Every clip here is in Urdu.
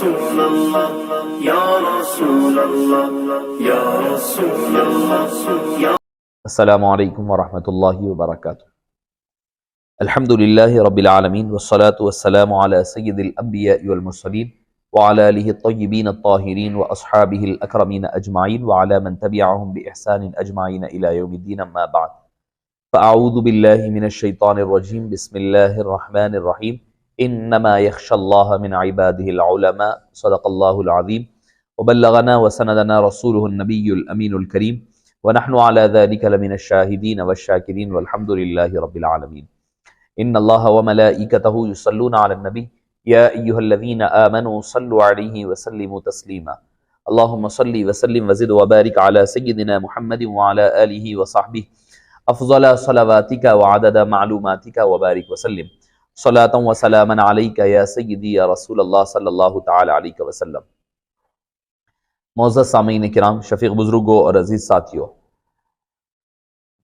رسول اللہ یا رسول اللہ یا رسول اللہ یا السلام علیکم ورحمۃ اللہ وبرکاتہ۔ الحمدللہ رب العالمین والصلاة والسلام علی سید الانبیاء والمرسلین وعلی آلہ الطیبین الطاہرین واصحابہ الاکرمین اجمعین وعلی من تبعہم باحسان اجمعین الی یوم الدین، اما بعد فاعوذ باللہ من الشیطان الرجیم، بسم اللہ الرحمن الرحیم، انما یخشی اللہ من عبادہ العلماء، صدق اللہ العظیم، وبلغنا وسندنا رسولہ النبی الامین الکریم، ونحن على ذلك لمن الشاهدين والشاكرين والحمد لله رب العالمين۔ ان الله وملائكته يصلون على النبي يا ايها الذين امنوا صلوا عليه وسلموا تسليما، اللهم صل وسلم وزد وبارك على سيدنا محمد وعلى اله وصحبه افضل صلواتك وعدد معلوماتك وبارك وسلم صلاة وسلاما عليك يا سيدي يا رسول الله صلى الله تعالى عليه وسلم۔ معزز سامعین کرام، شفیق بزرگوں اور عزیز ساتھیوں،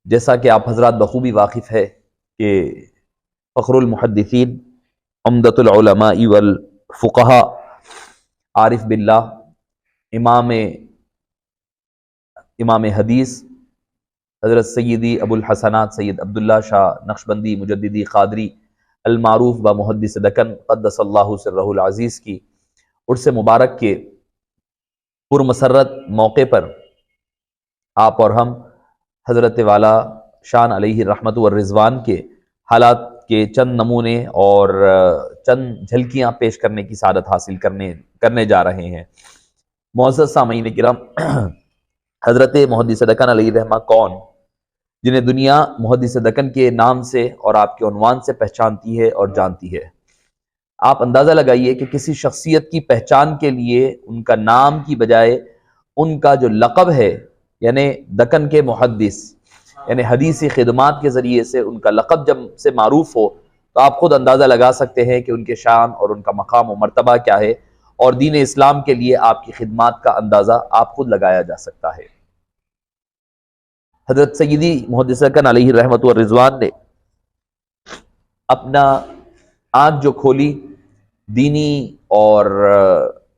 جیسا کہ آپ حضرات بخوبی واقف ہے کہ فخر المحدثین، عمدۃ العلماء والفقہاء، عارف باللہ، امام حدیث حضرت سیدی ابو الحسنات سید عبداللہ شاہ نقشبندی مجددی قادری المعروف بمحدث دکن قدس اللہ سرہ العزیز کی عرس مبارک کے پرمسرت موقع پر آپ اور ہم حضرت والا شان علیہ الرحمت والرضوان کے حالات کے چند نمونے اور چند جھلکیاں پیش کرنے کی سعادت حاصل کرنے جا رہے ہیں۔ معزز سامعین کرام، حضرت محدث دکن علیہ الرحمہ کون، جنہیں دنیا محدث دکن کے نام سے اور آپ کے عنوان سے پہچانتی ہے اور جانتی ہے۔ آپ اندازہ لگائیے کہ کسی شخصیت کی پہچان کے لیے ان کا نام کی بجائے ان کا جو لقب ہے، یعنی دکن کے محدث، یعنی حدیثی خدمات کے ذریعے سے ان کا لقب جب سے معروف ہو تو آپ خود اندازہ لگا سکتے ہیں کہ ان کے شان اور ان کا مقام و مرتبہ کیا ہے، اور دین اسلام کے لیے آپ کی خدمات کا اندازہ آپ خود لگایا جا سکتا ہے۔ حضرت سیدی محدث دکن علیہ الرحمت والرضوان نے اپنا آنکھ جو کھولی دینی اور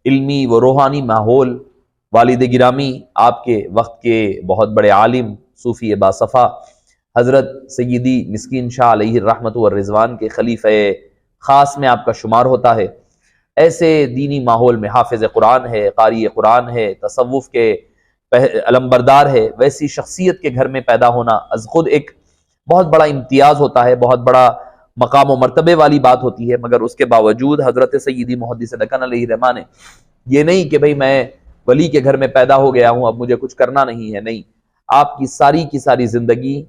علمی و روحانی ماحول، والد گرامی آپ کے وقت کے بہت بڑے عالم صوفی باصفا حضرت سیدی مسکین شاہ علیہ الرحمت والرضوان کے خلیفہ خاص میں آپ کا شمار ہوتا ہے۔ ایسے دینی ماحول میں حافظ قرآن ہے، قاری قرآن ہے، تصوف کے علمبردار ہے، ویسی شخصیت کے گھر میں پیدا ہونا از خود ایک بہت بڑا امتیاز ہوتا ہے، بہت بڑا مقام و مرتبے والی بات ہوتی ہے۔ مگر اس کے باوجود حضرت سیدی محدث دکن علیہ الرحمہ نے یہ نہیں کہ بھئی میں ولی کے گھر میں پیدا ہو گیا ہوں، اب مجھے کچھ کرنا نہیں ہے، نہیں، آپ کی ساری زندگی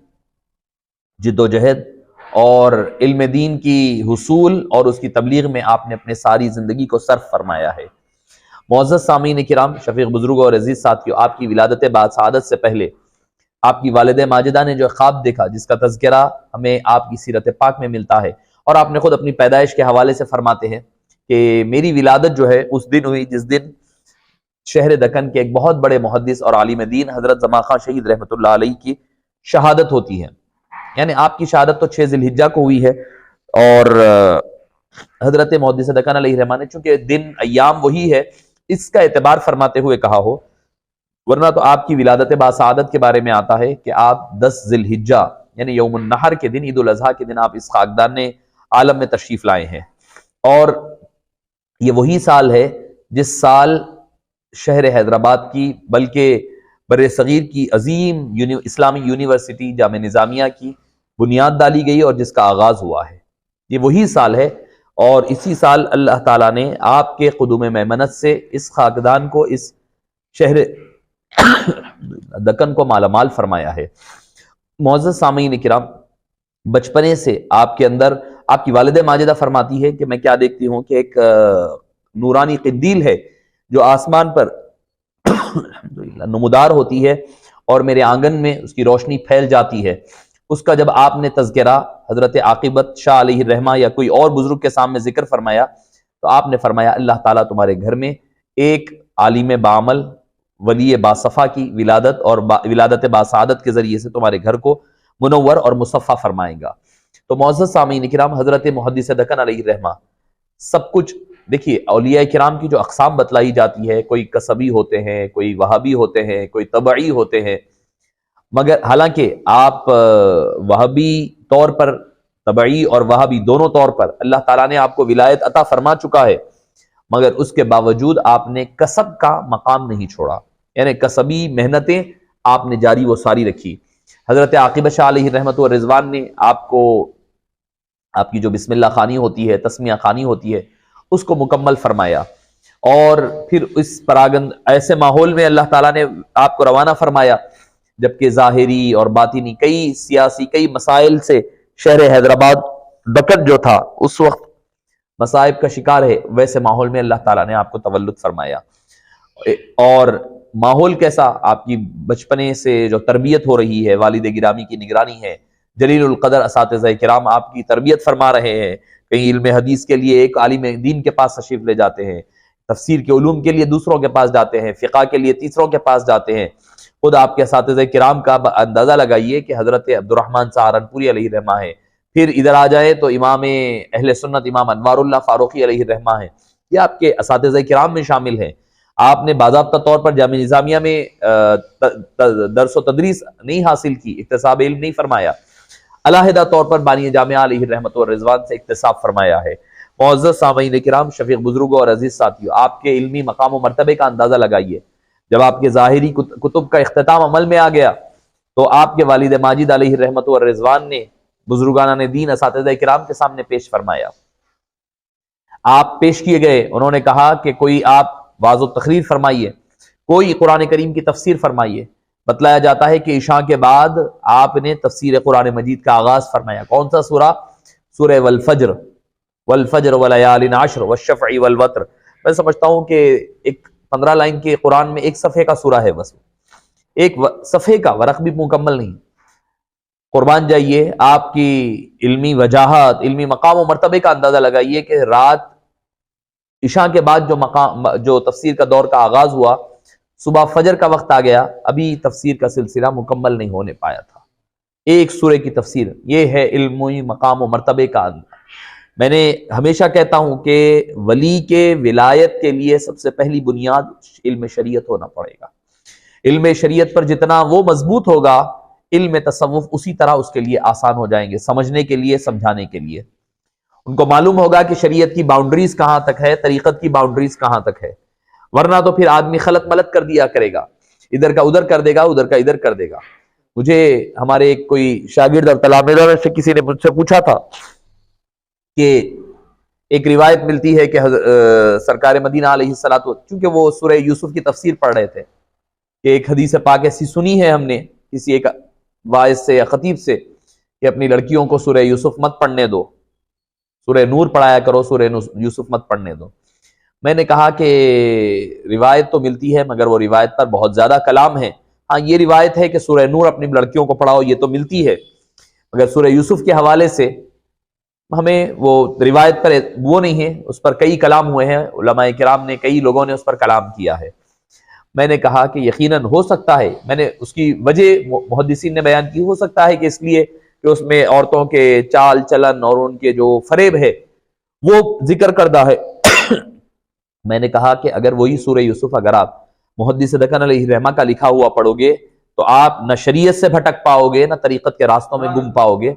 جد و جہد اور علم دین کی حصول اور اس کی تبلیغ میں آپ نے اپنے ساری زندگی کو صرف فرمایا ہے۔ معزز سامعین کرام، شفیق بزرگوں اور عزیز ساتھیوں، آپ کی ولادت باسعادت سے پہلے آپ کی والد ماجدہ نے جو خواب دیکھا، جس کا تذکرہ ہمیں آپ کی سیرت پاک میں ملتا ہے، اور آپ نے خود اپنی پیدائش کے حوالے سے فرماتے ہیں کہ میری ولادت جو ہے اس دن ہوئی جس دن شہر دکن کے ایک بہت بڑے محدث اور عالم دین حضرت زمان خان شہید رحمۃ اللہ علیہ کی شہادت ہوتی ہے۔ یعنی آپ کی شہادت تو 6 ذی الحجہ کو ہوئی ہے، اور حضرت محدث دکن علیہ الرحمہ نے چونکہ دن ایام وہی ہے، اس کا اعتبار فرماتے ہوئے کہا ہو، ورنہ تو آپ کی ولادت باسعادت کے بارے میں آتا ہے کہ آپ 10 ذی الحجہ یعنی یوم النحر کے دن، عید الاضحیٰ کے دن آپ اس خاکدان نے عالم میں تشریف لائے ہیں۔ اور یہ وہی سال ہے جس سال شہر حیدرآباد کی بلکہ بر صغیر کی عظیم اسلامی یونیورسٹی جامعہ نظامیہ کی بنیاد ڈالی گئی اور جس کا آغاز ہوا ہے، یہ وہی سال ہے۔ اور اسی سال اللہ تعالیٰ نے آپ کے قدوم میمنت سے اس خاکدان کو، اس شہر دکن کو مالا مال فرمایا ہے۔ معزز سامعین کرام، بچپنے سے آپ کے اندر، آپ کی والدہ ماجدہ فرماتی ہے کہ میں کیا دیکھتی ہوں کہ ایک نورانی قندیل ہے جو آسمان پر نمودار ہوتی ہے اور میرے آنگن میں اس کی روشنی پھیل جاتی ہے۔ اس کا جب آپ نے تذکرہ حضرت عاقبت شاہ علیہ الرحمہ یا کوئی اور بزرگ کے سامنے ذکر فرمایا تو آپ نے فرمایا اللہ تعالیٰ تمہارے گھر میں ایک عالم بعمل ولی باصفا کی ولادت اور ولادت باسعادت کے ذریعے سے تمہارے گھر کو منور اور مصفح فرمائے گا۔ تو معزز سامعین کرام، حضرت محدث دکن علیہ الرحمہ سب کچھ دیکھیے اولیاء کرام کی جو اقسام بتلائی جاتی ہے، کوئی قصبی ہوتے ہیں، کوئی وہابی ہوتے ہیں، کوئی تبعی ہوتے ہیں، مگر حالانکہ آپ وہابی طور پر، تبعی اور وہابی دونوں طور پر اللہ تعالیٰ نے آپ کو ولایت عطا فرما چکا ہے، مگر اس کے باوجود آپ نے کسب کا مقام نہیں چھوڑا، یعنی کسبی محنتیں آپ نے جاری و ساری رکھی۔ حضرت عاقبہ شاہ علیہ رحمت و رضوان نے آپ کو، آپ کی جو بسم اللہ خوانی ہوتی ہے، تسمیہ خوانی ہوتی ہے، اس کو مکمل فرمایا، اور پھر اس پراگند ایسے ماحول میں اللہ تعالیٰ نے آپ کو روانہ فرمایا جبکہ ظاہری اور باطنی کئی سیاسی کئی مسائل سے شہر حیدرآباد ڈکٹ جو تھا اس وقت مصائب کا شکار ہے، ویسے ماحول میں اللہ تعالیٰ نے آپ کو تولد فرمایا۔ اور ماحول کیسا؟ آپ کی بچپنے سے جو تربیت ہو رہی ہے، والد گرامی کی نگرانی ہے، جلیل القدر اساتذہ کرام آپ کی تربیت فرما رہے ہیں، کہیں علم حدیث کے لیے ایک عالم دین کے پاس تشریف لے جاتے ہیں، تفسیر کے علوم کے لیے دوسروں کے پاس جاتے ہیں، فقہ کے لیے تیسروں کے پاس جاتے ہیں۔ خود آپ کے اساتذہ کرام کا اندازہ لگائیے کہ حضرت عبدالرحمن سہارنپوری علیہ رحمہ ہے، پھر ادھر آ جائیں تو امام اہل سنت امام انوار اللہ فاروقی علیہ رحمہ ہے، یہ آپ کے اساتذہ کرام میں شامل ہیں۔ آپ نے باضابطہ طور پر جامعہ نظامیہ میں درس و تدریس نہیں حاصل کی، اکتساب علم نہیں فرمایا، علیحدہ طور پر بانی جامعہ علیہ رحمت و رضوان سے اکتساب فرمایا ہے۔ معزز سامعین کرام، شفیق بزرگوں اور عزیز ساتھیوں، آپ کے علمی مقام و مرتبے کا اندازہ لگائیے۔ جب آپ کے ظاہری کتب کا اختتام عمل میں آ گیا تو آپ کے والد ماجد علیہ رحمت و رضوان نے بزرگانہ دین اساتذہ کرام کے سامنے پیش فرمایا، آپ پیش کیے گئے، انہوں نے کہا کہ کوئی آپ واضح تقریر فرمائیے، کوئی قرآن کریم کی تفسیر فرمائیے۔ بتلایا جاتا ہے کہ عشاء کے بعد آپ نے تفسیر قرآن مجید کا آغاز فرمایا۔ کون سا سورہ؟ سورہ والفجر، والفجر ولیال عشر والشفع والوتر۔ میں سمجھتا ہوں کہ ایک 15 لائن کے قرآن میں ایک صفحے کا سورہ ہے، بس ایک صفحے کا ورق بھی مکمل نہیں۔ قربان جائیے، آپ کی علمی وجاہت، علمی مقام و مرتبے کا اندازہ لگائیے کہ رات عشاء کے بعد جو تفسیر کا دور کا آغاز ہوا، صبح فجر کا وقت آ گیا، ابھی تفسیر کا سلسلہ مکمل نہیں ہونے پایا تھا۔ ایک سورے کی تفسیر، یہ ہے علمی مقام و مرتبے کا اندازہ۔ میں نے ہمیشہ کہتا ہوں کہ ولی کے ولایت کے لیے سب سے پہلی بنیاد علم شریعت ہونا پڑے گا۔ علم شریعت پر جتنا وہ مضبوط ہوگا، علم تصوف اسی طرح اس کے لیے آسان ہو جائیں گے، سمجھنے کے لیے، سمجھانے کے لیے۔ ان کو معلوم ہوگا کہ شریعت کی باؤنڈریز کہاں تک ہے، طریقت کی باؤنڈریز کہاں تک ہے، ورنہ تو پھر آدمی خلط ملط کر دیا کرے گا، ادھر کا ادھر کر دے گا، ادھر کا ادھر کر دے گا۔ مجھے ہمارے کوئی شاگرد اور تلامذہ میں سے کسی نے مجھ سے پوچھا تھا کہ ایک روایت ملتی ہے کہ سرکار مدینہ علیہ الصلوۃ، چونکہ وہ سورہ یوسف کی تفسیر پڑھ رہے تھے، کہ ایک حدیث پاک ایسی سنی ہے ہم نے کسی ایک واعظ سے یا خطیب سے کہ اپنی لڑکیوں کو سورہ یوسف مت پڑھنے دو، سورہ نور پڑھایا کرو، سورہ یوسف مت پڑھنے دو۔ میں نے کہا کہ روایت تو ملتی ہے مگر وہ روایت پر بہت زیادہ کلام ہے۔ ہاں، یہ روایت ہے کہ سورہ نور اپنی لڑکیوں کو پڑھاؤ، یہ تو ملتی ہے، مگر سورہ یوسف کے حوالے سے ہمیں وہ روایت پر وہ نہیں ہے، اس پر کئی کلام ہوئے ہیں، علماء کرام نے، کئی لوگوں نے اس پر کلام کیا ہے۔ میں نے کہا کہ یقیناً ہو سکتا ہے، میں نے اس کی وجہ محدثین نے بیان کی، ہو سکتا ہے کہ اس لیے کہ اس میں عورتوں کے چال چلن اور ان کے جو فریب ہے وہ ذکر کردہ ہے۔ میں نے کہا کہ اگر وہی سورہ یوسف اگر آپ محدث دکن علیہ رحمہ کا لکھا ہوا پڑھو گے تو آپ نہ شریعت سے بھٹک پاؤ گے، نہ طریقت کے راستوں میں گم پاؤ گے،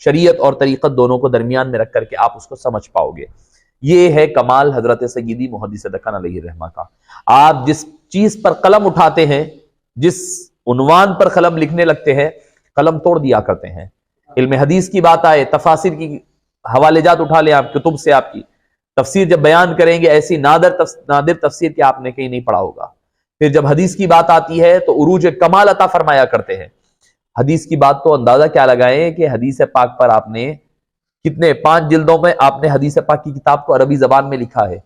شریعت اور طریقت دونوں کو درمیان میں رکھ کر کے آپ اس کو سمجھ پاؤ گے۔ یہ ہے کمال حضرت سیدی محدث دکن علیہ رحمہ کا۔ آپ جس چیز پر قلم اٹھاتے ہیں، جس عنوان پر قلم لکھنے لگتے ہیں، قلم توڑ دیا کرتے ہیں۔ علم حدیث کی بات آئے، تفاسیر کی حوالے جات اٹھا لیں آپ کتب سے، آپ کی تفسیر جب بیان کریں گے ایسی نادر تفسیر کہ آپ نے کہیں نہیں پڑھا ہوگا۔ پھر جب حدیث کی بات آتی ہے تو عروج کمال عطا فرمایا کرتے ہیں۔ حدیث کی بات تو اندازہ کیا لگائیں کہ حدیث پاک پر آپ نے کتنے 5 جلدوں میں آپ نے حدیث پاک کی کتاب کو عربی زبان میں لکھا ہے۔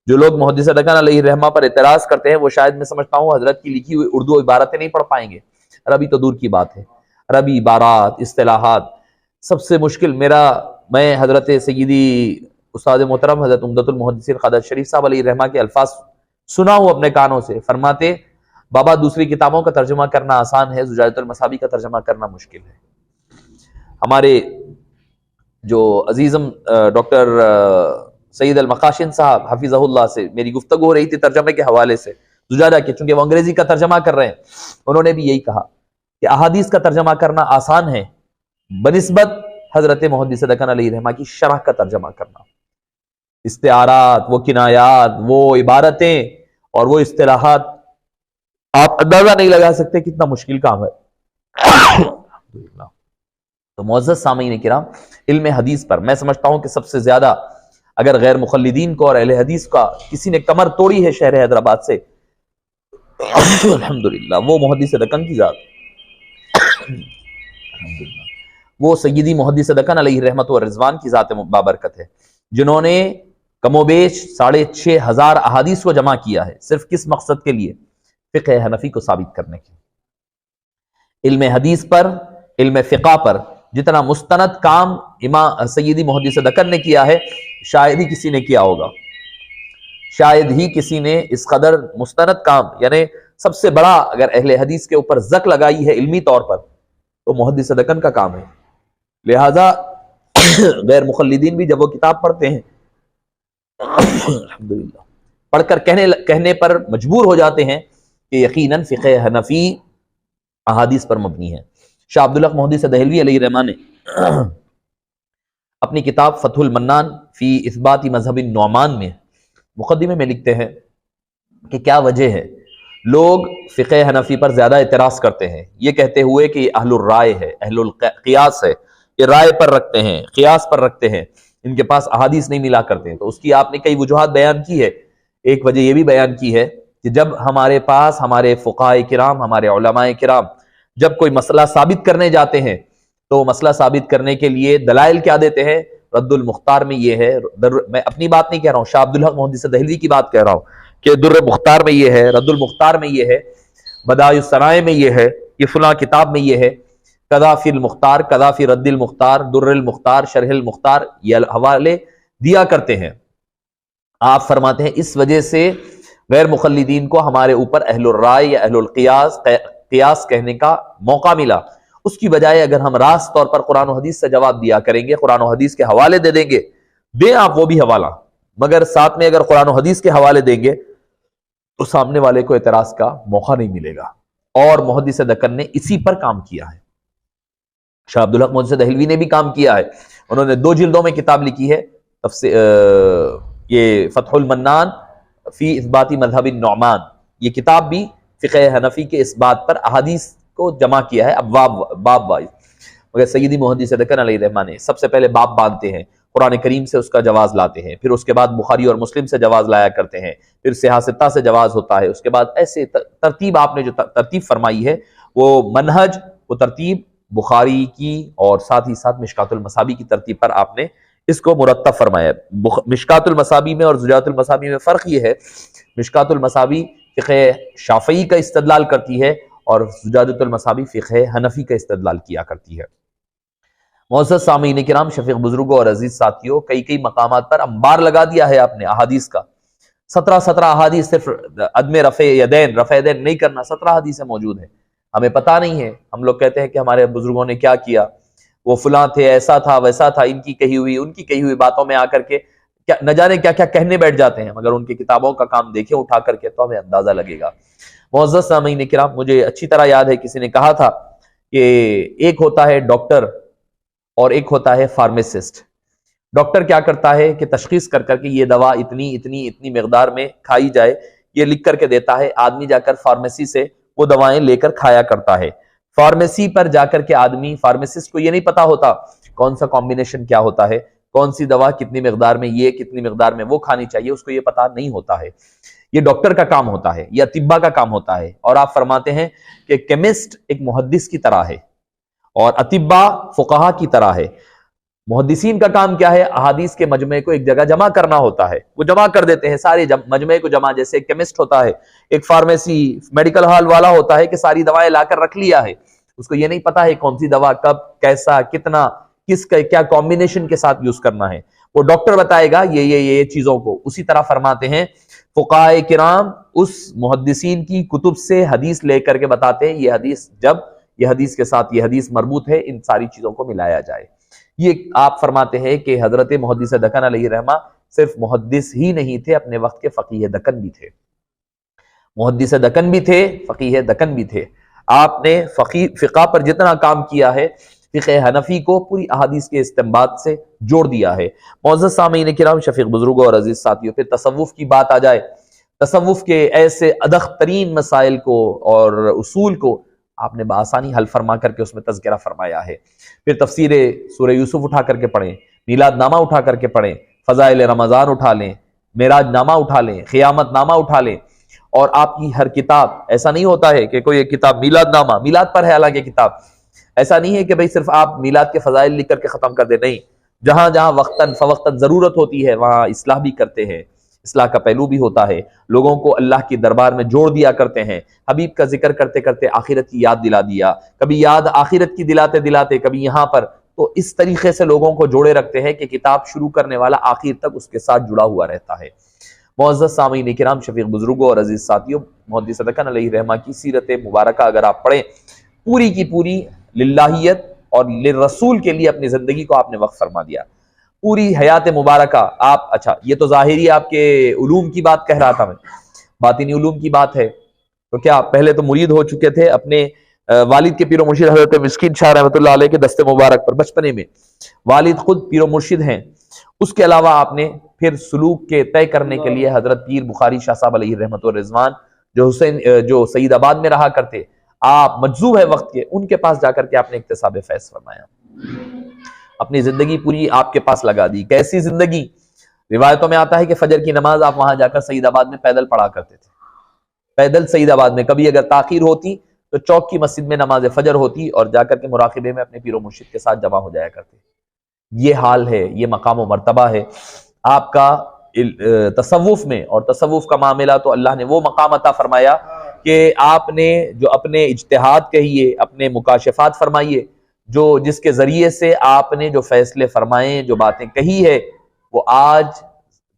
جو لوگ محدث دکن علیہ رحمہ پر اعتراض کرتے ہیں وہ شاید میں سمجھتا ہوں حضرت کی لکھی ہوئی اردو عبارتیں نہیں پڑھ پائیں گے، عربی تو دور کی بات ہے۔ عربی عبارات، اصطلاحات سب سے مشکل میں حضرت سیدی استاد محترم حضرت عمدۃ المحدثین خواجہ شریف صاحب علیہ رحمہ کے الفاظ سنا ہوں اپنے کانوں سے، فرماتے بابا دوسری کتابوں کا ترجمہ کرنا آسان ہے، زجاجۃ المصابیح کا ترجمہ کرنا مشکل ہے۔ ہمارے جو عزیزم ڈاکٹر سید المقاشن صاحب حفظہ اللہ سے میری گفتگو ہو رہی تھی ترجمے کے حوالے سے زجاجہ کے، چونکہ وہ انگریزی کا ترجمہ کر رہے ہیں، انہوں نے بھی یہی کہا کہ احادیث کا ترجمہ کرنا آسان ہے بنسبت حضرت محدث دکن علیہ رحمہ کی شرح کا ترجمہ کرنا، استعارات، وہ کنایات، وہ عبارتیں اور وہ اصطلاحات آپ اندازہ نہیں لگا سکتے کتنا مشکل کام ہے۔ تو معزز سامعین کرام، علم حدیث پر میں سمجھتا ہوں کہ سب سے زیادہ اگر غیر مخلدین کو اور اہل حدیث کا کسی نے کمر توڑی ہے شہر حیدرآباد سے، الحمدللہ وہ محدث دکن کی ذات، الحمدللہ وہ سیدی محدث دکن علیہ رحمت و رضوان کی ذات بابرکت ہے، جنہوں نے کم و بیش 6500 احادیث کو جمع کیا ہے، صرف کس مقصد کے لیے؟ فقہ حنفی کو ثابت کرنے کے۔ علم حدیث پر، علم فقہ پر جتنا مستند کام امام سیدی محدث دکن نے کیا ہے شاید ہی کسی نے کیا ہوگا، شاید ہی کسی نے اس قدر مستند کام، یعنی سب سے بڑا اگر اہل حدیث کے اوپر زک لگائی ہے علمی طور پر تو محدث دکن کا کام ہے۔ لہذا غیر مخلدین بھی جب وہ کتاب پڑھتے ہیں الحمدللہ پڑھ کر کہنے پر مجبور ہو جاتے ہیں کہ یقیناً فقہ حنفی احادیث پر مبنی ہے۔ شاہ عبدالحق محدث دہلوی علیہ الرحمہ نے اپنی کتاب فتح المنان فی اثبات مذہب النعمان میں مقدمے میں لکھتے ہیں کہ کیا وجہ ہے لوگ فقہ حنفی پر زیادہ اعتراض کرتے ہیں، یہ کہتے ہوئے کہ یہ اہل الرائے ہے، اہل القیاس ہے، یہ رائے پر رکھتے ہیں، قیاس پر رکھتے ہیں، ان کے پاس احادیث نہیں ملا کرتے ہیں۔ تو اس کی آپ نے کئی وجوہات بیان کی ہے۔ ایک وجہ یہ بھی بیان کی ہے کہ جب ہمارے پاس ہمارے فقہاء کرام، ہمارے علماء کرام جب کوئی مسئلہ ثابت کرنے جاتے ہیں تو مسئلہ ثابت کرنے کے لیے دلائل کیا دیتے ہیں؟ رد المختار میں یہ ہے، میں اپنی بات نہیں کہہ رہا ہوں، شاہ عبدالحق محدث دہلوی کی بات کہہ رہا ہوں کہ در مختار میں یہ ہے، رد المختار میں یہ ہے، بدائع الصنائع میں یہ ہے، یہ فلاں کتاب میں یہ ہے، قضا فی المختار، قضا فی رد المختار، در المختار، شرح المختار، یہ حوالے دیا کرتے ہیں۔ آپ فرماتے ہیں اس وجہ سے غیر مخلدین کو ہمارے اوپر اہل الرائے یا اہل القیاس قیاس کہنے کا موقع ملا، اس کی بجائے اگر ہم راست طور پر قرآن و حدیث سے جواب دیا کریں گے، قرآن و حدیث کے حوالے دے دیں گے، دیں آپ وہ بھی حوالہ، مگر ساتھ میں اگر قرآن و حدیث کے حوالے دیں گے تو سامنے والے کو اعتراض کا موقع نہیں ملے گا۔ اور محدث دکن نے اسی پر کام کیا ہے، شاہ عبدالحق محدث دہلوی نے بھی کام کیا ہے، انہوں نے 2 جلدوں میں کتاب لکھی ہے، یہ فتح المنان فی اثبات مذہب النعمان، یہ کتاب بھی فقہ حنفی کے اس بات پر احادیث کو جمع کیا ہے باب وائز، مگر سیدی محدث دکن علیہ الرحمہ نے سب سے پہلے باب باندھتے ہیں، قرآن کریم سے اس کا جواز لاتے ہیں، پھر اس کے بعد بخاری اور مسلم سے جواز لایا کرتے ہیں، پھر صحاح ستہ سے جواز ہوتا ہے، اس کے بعد ایسے ترتیب آپ نے جو ترتیب فرمائی ہے وہ منہج، وہ ترتیب بخاری کی اور ساتھ ہی ساتھ مشکات المصابیح کی ترتیب پر آپ نے اس کو مرتب فرمایا۔ مشکات المصابیح میں اور زجاجۃ المصابیح میں فرق یہ ہے، مشکات المصابیح فقہ شافعی کا استدلال کرتی ہے اور زجاجۃ المصابیح فقہ حنفی کا استدلال کیا کرتی ہے۔ معزز سامعین کرام، شفیق بزرگوں اور عزیز ساتھیوں، کئی مقامات پر انبار لگا دیا ہے آپ نے احادیث کا، 17 احادیث، صرف عدم رفع یدین، رفع یدین نہیں کرنا، 17 حدیثیں موجود ہیں، ہمیں پتہ نہیں ہے، ہم لوگ کہتے ہیں کہ ہمارے بزرگوں نے کیا کیا، وہ فلاں تھے، ایسا تھا ویسا تھا، ان کی کہی ہوئی باتوں میں آ کر کے نہ جانے کیا کیا کہنے بیٹھ جاتے ہیں، مگر ان کی کتابوں کا کام دیکھیں اٹھا کر کے تو ہمیں اندازہ لگے گا۔ معزز سامعین کرام، مجھے اچھی طرح یاد ہے کسی نے کہا تھا کہ ایک ہوتا ہے ڈاکٹر اور ایک ہوتا ہے فارمیسسٹ۔ ڈاکٹر کیا کرتا ہے کہ تشخیص کر کر کے یہ دوا اتنی مقدار میں کھائی جائے، یہ لکھ کر کے دیتا ہے، آدمی جا کر فارمیسی سے وہ دوائیں لے کر کھایا کرتا ہے۔ فارمیسی پر جا کر کے آدمی، فارمیسسٹ کو یہ نہیں پتا ہوتا کون سا کمبینیشن کیا ہوتا ہے، کون سی دوا کتنی مقدار میں یہ، کتنی مقدار میں وہ کھانی چاہیے، اس کو یہ پتا نہیں ہوتا ہے۔ یہ ڈاکٹر کا کام ہوتا ہے، یہ اطباء کا کام ہوتا ہے۔ اور آپ فرماتے ہیں کہ کیمسٹ ایک محدث کی طرح ہے اور اطباء فقہا کی طرح ہے۔ محدثین کا کام کیا ہے؟ احادیث کے مجمع کو ایک جگہ جمع کرنا ہوتا ہے، وہ جمع کر دیتے ہیں سارے مجمع کو جمع، جیسے ایک کیمسٹ ہوتا ہے، ایک فارمیسی میڈیکل ہال والا ہوتا ہے کہ ساری دوائیں لا کر رکھ لیا ہے، اس کو یہ نہیں پتا ہے کون سی دوا کب، کیسا، کتنا، کس کا کیا کمبینیشن کے ساتھ یوز کرنا ہے، وہ ڈاکٹر بتائے گا یہ چیزوں کو۔ اسی طرح فرماتے ہیں فقہاء کرام اس محدثین کی کتب سے حدیث لے کر کے بتاتے ہیں یہ حدیث، جب یہ حدیث کے ساتھ یہ حدیث مربوط ہے، ان ساری چیزوں کو ملایا جائے۔ یہ آپ فرماتے ہیں کہ حضرت محدث دکن علیہ رحمہ صرف محدث ہی نہیں تھے، اپنے وقت کے فقیہ دکن بھی تھے، محدث دکن بھی تھے، فقیہ دکن بھی تھے۔ آپ نے فقہ پر جتنا کام کیا ہے، فقہ حنفی کو پوری احادیث کے استنباط سے جوڑ دیا ہے۔ معزز سامعین کرام، شفیق بزرگوں اور عزیز ساتھیوں، پھر تصوف کی بات آ جائے، تصوف کے ایسے ادق ترین مسائل کو اور اصول کو آپ نے بآسانی حل فرما کر کے اس میں تذکرہ فرمایا ہے۔ پھر تفسیر سورہ یوسف اٹھا کر کے پڑھیں، میلاد نامہ اٹھا کر کے پڑھیں، فضائل رمضان اٹھا لیں، معراج نامہ اٹھا لیں، قیامت نامہ اٹھا لیں، اور آپ کی ہر کتاب، ایسا نہیں ہوتا ہے کہ کوئی ایک کتاب میلاد نامہ، میلاد پر ہے حالانکہ کتاب، ایسا نہیں ہے کہ بھئی صرف آپ میلاد کے فضائل لکھ کر کے ختم کر دیں، نہیں، جہاں جہاں وقتاً فوقتاً ضرورت ہوتی ہے وہاں اصلاح بھی کرتے ہیں، اصلاح کا پہلو بھی ہوتا ہے، لوگوں کو اللہ کی دربار میں جوڑ دیا کرتے ہیں، حبیب کا ذکر کرتے کرتے آخرت کی یاد دلا دیا، کبھی یاد آخرت کی دلاتے دلاتے کبھی یہاں پر، تو اس طریقے سے لوگوں کو جوڑے رکھتے ہیں کہ کتاب شروع کرنے والا آخر تک اس کے ساتھ جڑا ہوا رہتا ہے۔ معزز سامعین کرام، شفیق بزرگوں اور عزیز ساتھیوں، محدث دکن علیہ رحمہ کی سیرت مبارکہ اگر آپ پڑھیں، پوری کی پوری للہیت اور للرسول کے لیے اپنی زندگی کو آپ نے وقف فرما دیا، پوری حیات مبارکہ آپ، اچھا یہ تو ظاہری آپ کے علوم کی بات کہہ رہا تھا میں، باطنی علوم کی بات ہے، تو کیا پہلے تو مرید ہو چکے تھے اپنے والد کے پیر و مرشد حضرت مسکین شاہ رحمۃ اللہ علیہ کے دست مبارک پر، بچپنے میں والد خود پیر و مرشد ہیں، اس کے علاوہ آپ نے پھر سلوک کے طے کرنے کے لیے حضرت پیر بخاری شاہ صاحب علیہ رحمت و رضوان جو سعید آباد میں رہا کرتے، آپ مجذوب ہے وقت کے، ان کے پاس جا کر کے آپ نے اکتساب فیض فرمایا، اپنی زندگی پوری آپ کے پاس لگا دی۔ کیسی زندگی؟ روایتوں میں آتا ہے کہ فجر کی نماز آپ وہاں جا کر سعید آباد میں پیدل پڑھا کرتے تھے، پیدل سعید آباد میں، کبھی اگر تاخیر ہوتی تو چوک کی مسجد میں نماز فجر ہوتی اور جا کر کے مراقبے میں اپنے پیر و مرشد کے ساتھ جمع ہو جایا کرتے۔ یہ حال ہے، یہ مقام و مرتبہ ہے آپ کا تصوف میں، اور تصوف کا معاملہ تو اللہ نے وہ مقام عطا فرمایا کہ آپ نے جو اپنے اجتہاد کہیے، اپنے مکاشفات فرمائیے، جس کے ذریعے سے آپ نے جو فیصلے فرمائے، جو باتیں کہی ہے، وہ آج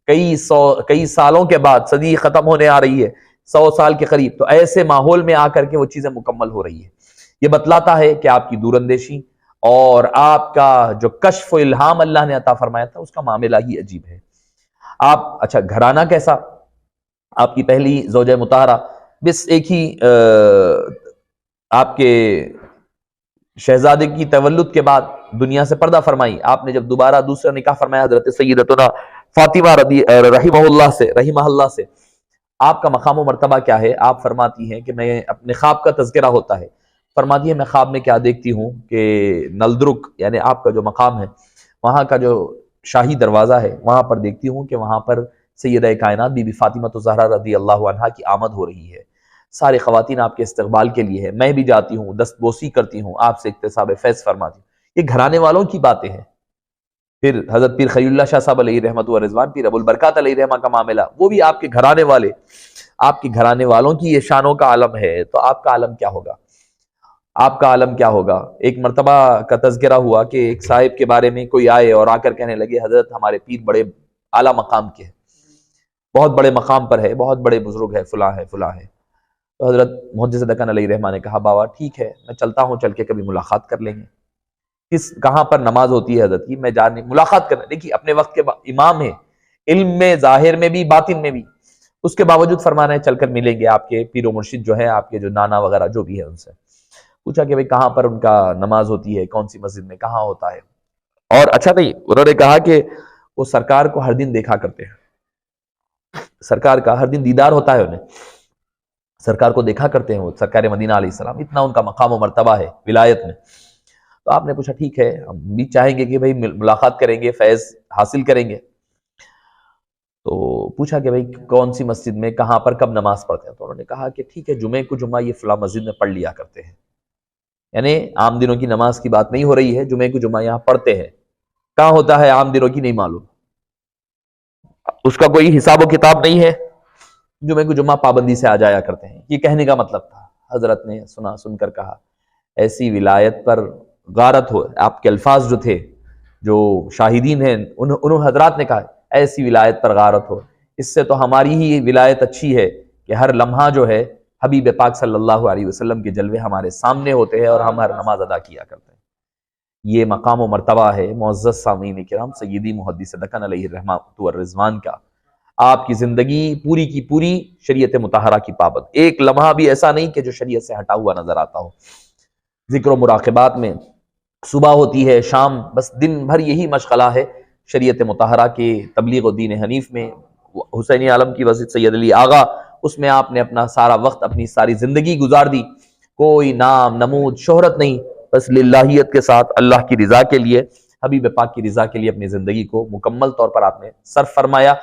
کئی سالوں کے بعد، صدی ختم ہونے آ رہی ہے، 100 سال کے قریب، تو ایسے ماحول میں آ کر کے وہ چیزیں مکمل ہو رہی ہے۔ یہ بتلاتا ہے کہ آپ کی دور اندیشی اور آپ کا جو کشف و الہام اللہ نے عطا فرمایا تھا، اس کا معاملہ ہی عجیب ہے۔ آپ، اچھا گھرانہ کیسا؟ آپ کی پہلی زوجہ مطہرہ بس ایک ہی آپ کے شہزادے کی تولد کے بعد دنیا سے پردہ فرمائی، آپ نے جب دوبارہ دوسرا نکاح فرمایا حضرت سیدتنا فاطمہ رحمہ اللہ سے، آپ کا مقام و مرتبہ کیا ہے؟ آپ فرماتی ہیں کہ میں اپنے خواب کا تذکرہ ہوتا ہے، فرماتی ہے میں خواب میں کیا دیکھتی ہوں کہ نلدرک، یعنی آپ کا جو مقام ہے، وہاں کا جو شاہی دروازہ ہے، وہاں پر دیکھتی ہوں کہ وہاں پر سیدہ کائنات بی بی فاطمہ الزہرا رضی اللہ عنہا کی آمد ہو رہی ہے، سارے خواتین آپ کے استقبال کے لیے ہے، میں بھی جاتی ہوں، دست بوسی کرتی ہوں، آپ سے اکتساب فیض فرماتی ہوں۔ یہ گھرانے والوں کی باتیں ہیں۔ پھر حضرت پیر خلیل اللہ شاہ صاحب علیہ رحمت و رضوان، پیر ابو البرکات علیہ رحمہ کا معاملہ، وہ بھی آپ کے گھرانے والے، آپ کے گھرانے والوں کی یہ شانوں کا عالم ہے، تو آپ کا عالم کیا ہوگا؟ آپ کا عالم کیا ہوگا؟ ایک مرتبہ کا تذکرہ ہوا کہ ایک صاحب کے بارے میں کوئی آئے اور آ کر کہنے لگے حضرت ہمارے پیر بڑے اعلیٰ مقام کے ہیں، بہت بڑے مقام پر ہے، بہت بڑے بزرگ ہے، فلاں ہے فلاں ہے۔ تو حضرت محدث دکن علیہ رحمہ نے کہا بابا ٹھیک ہے، میں چلتا ہوں، چل کے کبھی ملاقات کر لیں گے۔ کہاں پر نماز ہوتی ہے حضرت کی، میں جاننے ملاقات کرنا، دیکھیے اپنے وقت کے امام ہیں، علم میں، ظاہر میں بھی، باطن میں بھی، اس کے باوجود فرمانا ہے چل کر ملیں گے آپ کے پیر و مرشد جو ہیں، آپ کے جو نانا وغیرہ جو بھی ہے، ان سے پوچھا کہ بھئی کہاں پر ان کا نماز ہوتی ہے، کون سی مسجد میں، کہاں ہوتا ہے؟ اور اچھا نہیں، انہوں نے کہا کہ وہ سرکار کو ہر دن دیکھا کرتے ہیں، سرکار کا ہر دن دیدار ہوتا ہے، انہیں سرکار کو دیکھا کرتے ہیں، وہ سرکار مدینہ علیہ السلام، اتنا ان کا مقام و مرتبہ ہے ولایت میں۔ تو آپ نے پوچھا ٹھیک ہے، ہم بھی چاہیں گے کہ بھئی ملاقات کریں گے، فیض حاصل کریں گے۔ تو پوچھا کہ بھئی کون سی مسجد میں، کہاں پر، کب نماز پڑھتے ہیں؟ تو انہوں نے کہا کہ ٹھیک ہے، جمعے کو جمعہ یہ فلاں مسجد میں پڑھ لیا کرتے ہیں، یعنی عام دنوں کی نماز کی بات نہیں ہو رہی ہے، جمعے کو جمعہ یہاں پڑھتے ہیں۔ کہاں ہوتا ہے عام دنوں کی نہیں معلوم، اس کا کوئی حساب و کتاب نہیں ہے، جمعے کو جمعہ پابندی سے آ جایا کرتے ہیں۔ یہ کہنے کا مطلب تھا، حضرت نے سن کر کہا ایسی ولایت پر غارت ہو، آپ کے الفاظ جو تھے، جو شاہدین ہیں، انہوں حضرات نے کہا ایسی ولایت پر غارت ہو، اس سے تو ہماری ہی ولایت اچھی ہے کہ ہر لمحہ جو ہے حبیب پاک صلی اللہ علیہ وسلم کے جلوے ہمارے سامنے ہوتے ہیں اور ہم ہر نماز ادا کیا کرتے ہیں۔ یہ مقام و مرتبہ ہے معزز سامعین کرام سیدی محدث دکن علیہ الرحمۃ والرضوان کا۔ آپ کی زندگی پوری کی پوری شریعت مطہرہ کی پابند، ایک لمحہ بھی ایسا نہیں کہ جو شریعت سے ہٹا ہوا نظر آتا ہو۔ ذکر و مراقبات میں صبح ہوتی ہے، شام، بس دن بھر یہی مشغلہ ہے شریعت مطہرہ کے تبلیغ و دین حنیف میں۔ حسینی عالم کی وسیع سید علی آغا، اس میں آپ نے اپنا سارا وقت، اپنی ساری زندگی گزار دی۔ کوئی نام نمود شہرت نہیں، بس للہیت کے ساتھ اللہ کی رضا کے لیے، حبیب پاک کی رضا کے لیے اپنی زندگی کو مکمل طور پر آپ نے صرف فرمایا۔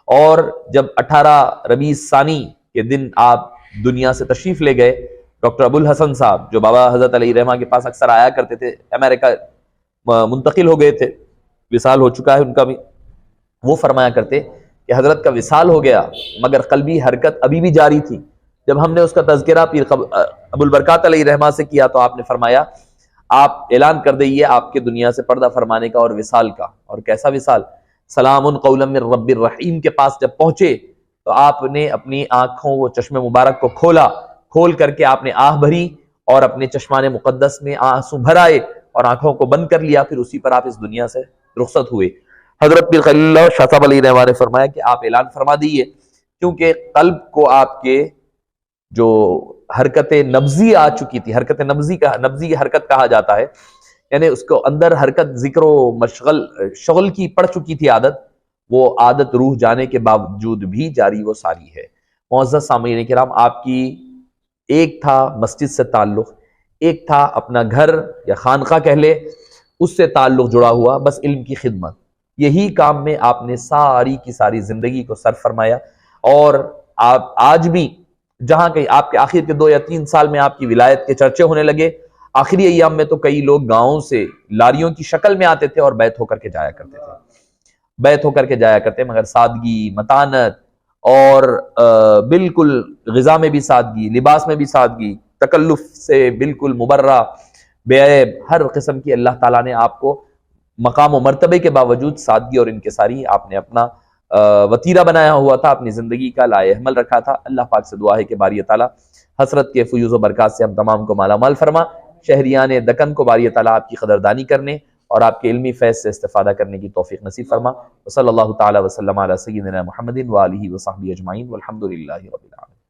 اور جب 18 ربیع ثانی کے دن آپ دنیا سے تشریف لے گئے، ڈاکٹر ابو الحسن صاحب جو بابا حضرت علیہ رحمہ کے پاس اکثر آیا کرتے تھے، امریکہ منتقل ہو گئے تھے، وصال ہو چکا ہے ان کا بھی، وہ فرمایا کرتے کہ حضرت کا وصال ہو گیا مگر قلبی حرکت ابھی بھی جاری تھی۔ جب ہم نے اس کا تذکرہ پیر ابو البرکات علیہ رحمہ سے کیا تو آپ نے فرمایا آپ اعلان کر دئیے آپ کے دنیا سے پردہ فرمانے کا اور وصال کا۔ اور کیسا وصال؟ سلام قولا من رب الرحیم کے پاس جب پہنچے تو آپ نے اپنی آنکھوں کو، چشم مبارک کو کھولا، کھول کر کے آپ نے آہ بھری اور اپنے چشمان مقدس میں آنسو بھر آئے اور آنکھوں کو بند کر لیا، پھر اسی پر آپ اس دنیا سے رخصت ہوئے۔ حضرت پیر خلیل اللہ شاہ صاحب علیہ رحمہ نے فرمایا کہ آپ اعلان فرما دیئے، کیونکہ قلب کو آپ کے جو حرکت نبضی آ چکی تھی، حرکت نبضی حرکت کہا جاتا ہے، یعنی اس کو اندر حرکت ذکر و شغل کی پڑ چکی تھی عادت، وہ عادت روح جانے کے باوجود بھی جاری و ساری ہے۔ معزز سامعین کرام، آپ کی ایک تھا مسجد سے تعلق، ایک تھا اپنا گھر یا خانقاہ کہہ لے، اس سے تعلق جڑا ہوا، بس علم کی خدمت، یہی کام میں آپ نے ساری کی ساری زندگی کو صرف فرمایا۔ اور آپ آج بھی جہاں کہیں آپ کے آخر کے 2 یا 3 سال میں آپ کی ولایت کے چرچے ہونے لگے، آخری ایام میں تو کئی لوگ گاؤں سے لاریوں کی شکل میں آتے تھے اور بیعت ہو کر کے جایا کرتے تھے، بیعت ہو کر کے جایا کرتے، مگر سادگی، متانت اور بالکل غذا میں بھی سادگی، لباس میں بھی سادگی، تکلف سے بالکل مبرہ، بے عیب، ہر قسم کی اللہ تعالیٰ نے آپ کو مقام و مرتبے کے باوجود سادگی اور انکساری آپ نے اپنا وتیرہ بنایا ہوا تھا، اپنی زندگی کا لائے حمل رکھا تھا۔ اللہ پاک سے دعا ہے کہ باری تعالیٰ حسرت کے فیوز و برکات سے ہم تمام کو مالا مال فرما، شہریان دکن کو باری تعالیٰ آپ کی قدردانی کرنے اور آپ کے علمی فیض سے استفادہ کرنے کی توفیق نصیب فرما۔ صلی اللہ تعالیٰ وسلم علی سیدنا محمد وآلہ وصحبہ اجمعین والحمد للہ رب العالمین۔